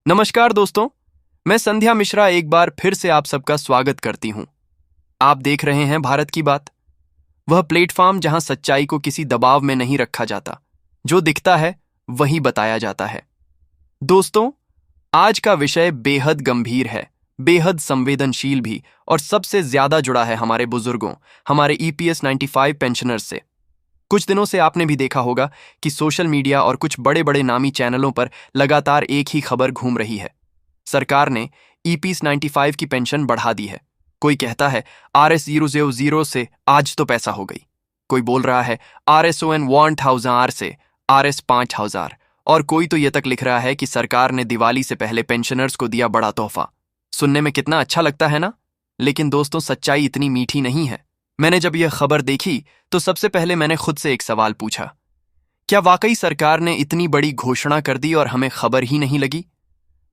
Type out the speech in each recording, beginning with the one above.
नमस्कार दोस्तों, मैं संध्या मिश्रा एक बार फिर से आप सबका स्वागत करती हूं। आप देख रहे हैं भारत की बात, वह प्लेटफॉर्म जहां सच्चाई को किसी दबाव में नहीं रखा जाता, जो दिखता है वही बताया जाता है। दोस्तों, आज का विषय बेहद गंभीर है, बेहद संवेदनशील भी, और सबसे ज्यादा जुड़ा है हमारे बुजुर्गों, हमारे EPS 95 पेंशनर्स से। कुछ दिनों से आपने भी देखा होगा कि सोशल मीडिया और कुछ बड़े बड़े नामी चैनलों पर लगातार एक ही खबर घूम रही है। सरकार ने EPS 95 की पेंशन बढ़ा दी है। कोई कहता है RS000 से आज तो पैसा हो गई, कोई बोल रहा है RSON 1000 से RS 5000, और कोई तो ये तक लिख रहा है कि सरकार ने दिवाली से पहले पेंशनर्स को दिया बड़ा तोहफा। सुनने में कितना अच्छा लगता है ना, लेकिन दोस्तों सच्चाई इतनी मीठी नहीं है। मैंने जब यह खबर देखी तो सबसे पहले मैंने खुद से एक सवाल पूछा, क्या वाकई सरकार ने इतनी बड़ी घोषणा कर दी और हमें खबर ही नहीं लगी?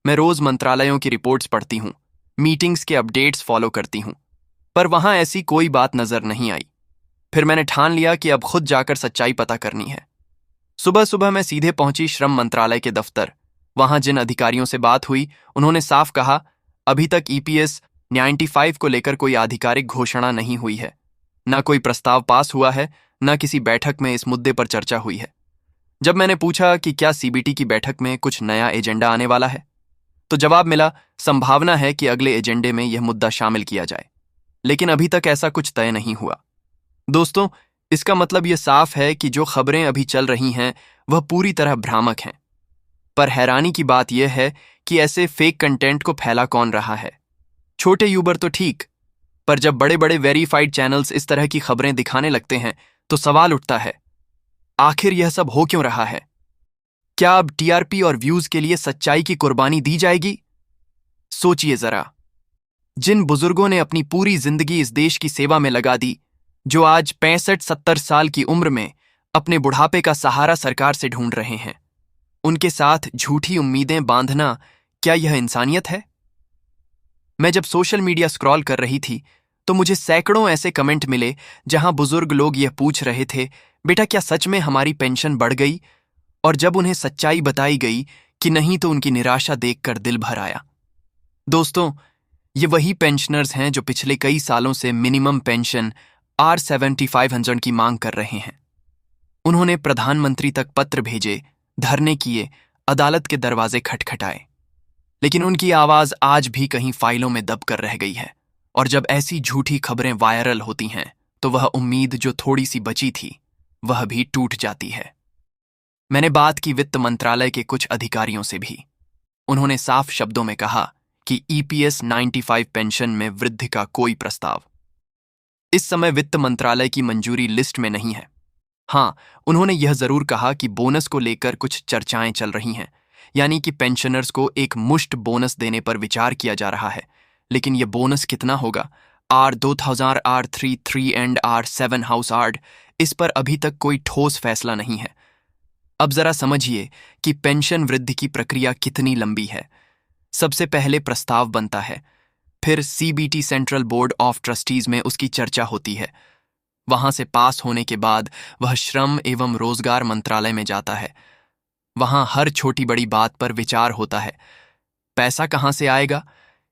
मैं रोज मंत्रालयों की रिपोर्ट्स पढ़ती हूँ, मीटिंग्स के अपडेट्स फॉलो करती हूँ, पर वहां ऐसी कोई बात नजर नहीं आई। फिर मैंने ठान लिया कि अब खुद जाकर सच्चाई पता करनी है। सुबह सुबह मैं सीधे पहुंची श्रम मंत्रालय के दफ्तर। वहां जिन अधिकारियों से बात हुई उन्होंने साफ कहा, अभी तक EPS 95 को लेकर कोई आधिकारिक घोषणा नहीं हुई है, ना कोई प्रस्ताव पास हुआ है, ना किसी बैठक में इस मुद्दे पर चर्चा हुई है। जब मैंने पूछा कि क्या CBT की बैठक में कुछ नया एजेंडा आने वाला है, तो जवाब मिला, संभावना है कि अगले एजेंडे में यह मुद्दा शामिल किया जाए, लेकिन अभी तक ऐसा कुछ तय नहीं हुआ। दोस्तों, इसका मतलब यह साफ है कि जो खबरें अभी चल रही हैं वह पूरी तरह भ्रामक हैं। पर हैरानी की बात यह है कि ऐसे फेक कंटेंट को फैला कौन रहा है? छोटे यूबर तो ठीक, पर जब बड़े बड़े वेरीफाइड चैनल्स इस तरह की खबरें दिखाने लगते हैं तो सवाल उठता है, आखिर यह सब हो क्यों रहा है? क्या अब TRP और व्यूज के लिए सच्चाई की कुर्बानी दी जाएगी? सोचिए जरा, जिन बुजुर्गों ने अपनी पूरी जिंदगी इस देश की सेवा में लगा दी, जो आज 65-70 साल की उम्र में अपने बुढ़ापे का सहारा सरकार से ढूंढ रहे हैं, उनके साथ झूठी उम्मीदें बांधना, क्या यह इंसानियत है? मैं जब सोशल मीडिया स्क्रॉल कर रही थी तो मुझे सैकड़ों ऐसे कमेंट मिले जहां बुजुर्ग लोग यह पूछ रहे थे, बेटा क्या सच में हमारी पेंशन बढ़ गई? और जब उन्हें सच्चाई बताई गई कि नहीं तो उनकी निराशा देखकर दिल भर आया। दोस्तों, ये वही पेंशनर्स हैं जो पिछले कई सालों से मिनिमम पेंशन R7500 की मांग कर रहे हैं। उन्होंने प्रधानमंत्री तक पत्र भेजे, धरने किए, अदालत के दरवाजे खटखटाए, लेकिन उनकी आवाज आज भी कहीं फाइलों में दब कर रह गई है। और जब ऐसी झूठी खबरें वायरल होती हैं तो वह उम्मीद जो थोड़ी सी बची थी वह भी टूट जाती है। मैंने बात की वित्त मंत्रालय के कुछ अधिकारियों से भी। उन्होंने साफ शब्दों में कहा कि EPS 95 पेंशन में वृद्धि का कोई प्रस्ताव इस समय वित्त मंत्रालय की मंजूरी लिस्ट में नहीं है। हाँ, उन्होंने यह जरूर कहा कि बोनस को लेकर कुछ चर्चाएं चल रही हैं, यानी कि पेंशनर्स को एक मुश्त बोनस देने पर विचार किया जा रहा है। लेकिन यह बोनस कितना होगा, R2000, R33 and R7 house आर्ड, इस पर अभी तक कोई ठोस फैसला नहीं है। अब जरा समझिए कि पेंशन वृद्धि की प्रक्रिया कितनी लंबी है। सबसे पहले प्रस्ताव बनता है, फिर CBT central board of trustees में उसकी चर्चा होती है। वहां से पास होने के बाद वह श्रम एवं रोजगार मंत्रालय में जाता है। वहां हर छोटी बड़ी बात पर विचार होता है। पैसा कहां से आएगा,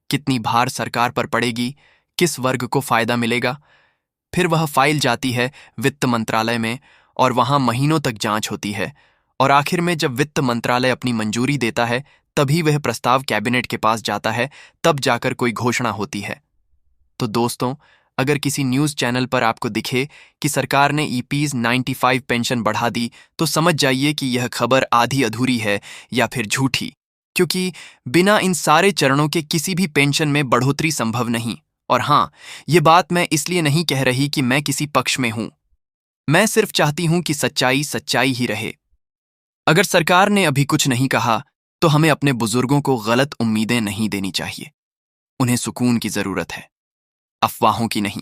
कितनी भार सरकार पर पड़ेगी, किस वर्ग को फायदा मिलेगा। फिर वह फाइल जाती है वित्त मंत्रालय में और वहां महीनों तक जांच होती है, और आखिर में जब वित्त मंत्रालय अपनी मंजूरी देता है तभी वह प्रस्ताव कैबिनेट के पास जाता है, तब जाकर कोई घोषणा होती है। तो दोस्तों, अगर किसी न्यूज चैनल पर आपको दिखे कि सरकार ने EPS 95 पेंशन बढ़ा दी, तो समझ जाइए कि यह खबर आधी अधूरी है या फिर झूठी, क्योंकि बिना इन सारे चरणों के किसी भी पेंशन में बढ़ोतरी संभव नहीं। और हाँ, ये बात मैं इसलिए नहीं कह रही कि मैं किसी पक्ष में हूं, मैं सिर्फ चाहती हूं कि सच्चाई सच्चाई ही रहे। अगर सरकार ने अभी कुछ नहीं कहा तो हमें अपने बुजुर्गों को गलत उम्मीदें नहीं देनी चाहिए। उन्हें सुकून की जरूरत है, अफवाहों की नहीं।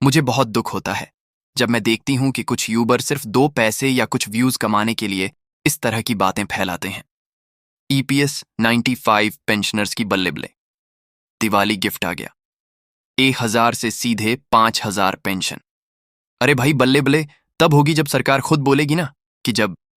मुझे बहुत दुख होता है जब मैं देखती हूं कि कुछ यूबर सिर्फ 2 पैसे या कुछ व्यूज कमाने के लिए इस तरह की बातें फैलाते हैं। EPS 95 पेंशनर्स की बल्ले बल्ले, दिवाली गिफ्ट आ गया, 1000 से सीधे 5000 पेंशन। अरे भाई, बल्ले बल्ले तब होगी जब सरकार खुद बोलेगी ना कि जब